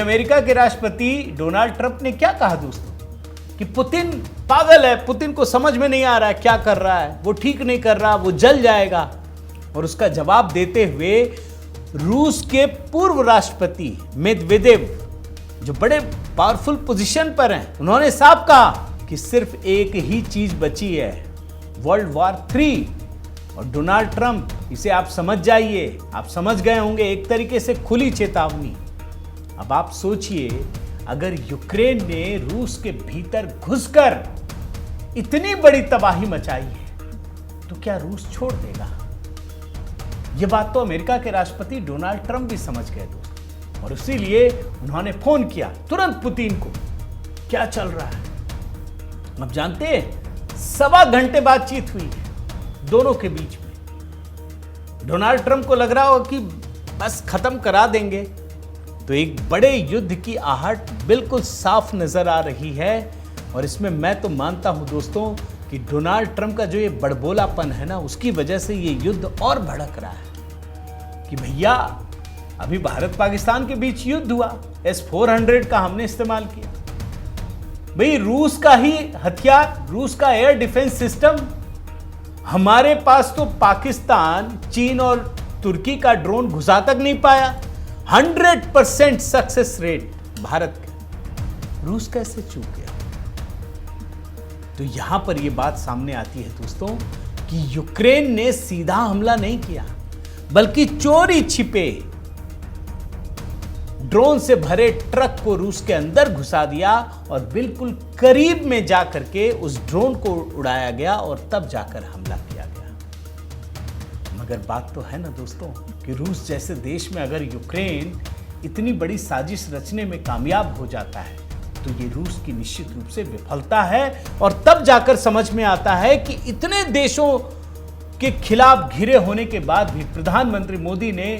America के राष्ट्रपति Donald Trump ने क्या कहा दोस्तों कि पुतिन पागल है, पुतिन को समझ में नहीं आ रहा है क्या कर रहा है, वो ठीक नहीं कर रहा, वो जल जाएगा। और उसका जवाब देते हुए रूस के पूर्व राष्ट्रपति मेदवेदेव, जो बड़े पावरफुल पोजीशन पर हैं, उन्होंने साफ कहा कि सिर्फ एक ही चीज बची है, वर्ल्ड वॉर 3। और डोनाल्ड ट्रंप, इसे आप समझ जाइए, आप समझ गए होंगे, एक तरीके से खुली चेतावनी। अब आप सोचिए, अगर यूक्रेन ने रूस के भीतर घुसकर इतनी बड़ी तबाही मचाई है तो क्या रूस छोड़ देगा? यह बात तो अमेरिका के राष्ट्रपति डोनाल्ड ट्रंप भी समझ गए दोस्तों, और इसीलिए उन्होंने फोन किया तुरंत पुतिन को। क्या चल रहा है अब जानते हैं, 1.25 घंटे बातचीत हुई है दोनों के बीच में। डोनाल्ड ट्रंप को लग रहा हो कि बस खत्म करा देंगे, तो एक बड़े युद्ध की आहट बिल्कुल साफ नजर आ रही है। और इसमें मैं तो मानता हूं दोस्तों कि डोनाल्ड ट्रंप का जो ये बड़बोलापन है ना, उसकी वजह से ये युद्ध और भड़क रहा है कि भैया अभी भारत पाकिस्तान के बीच युद्ध हुआ, S-400 का हमने इस्तेमाल किया, भाई रूस का ही हथियार, रूस का एयर डिफेंस सिस्टम, हमारे पास तो पाकिस्तान, चीन और तुर्की का ड्रोन घुसा तक नहीं पाया। 100% सक्सेस रेट भारत का, रूस कैसे चूक गया? तो यहां पर यह बात सामने आती है दोस्तों कि यूक्रेन ने सीधा हमला नहीं किया, बल्कि चोरी छिपे ड्रोन से भरे ट्रक को रूस के अंदर घुसा दिया और बिल्कुल करीब में जाकर के उस ड्रोन को उड़ाया गया और तब जाकर हमला किया गया। मगर बात तो है ना दोस्तों कि रूस जैसे देश में अगर यूक्रेन इतनी बड़ी साजिश रचने में कामयाब हो जाता है तो ये रूस की निश्चित रूप से विफलता है। और तब जाकर समझ में आता है कि इतने देशों के खिलाफ घिरे होने के बाद भी प्रधानमंत्री मोदी ने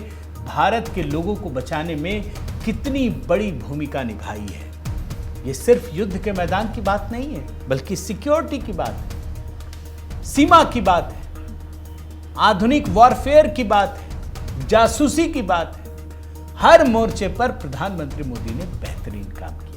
भारत के लोगों को बचाने में कितनी बड़ी भूमिका निभाई है। ये सिर्फ युद्ध के मैदान की बात नहीं है, बल्कि सिक्योरिटी की बात है, सीमा की बात है, आधुनिक वॉरफेयर की बात है, जासूसी की बात है। हर मोर्चे पर प्रधानमंत्री मोदी ने बेहतरीन काम किया।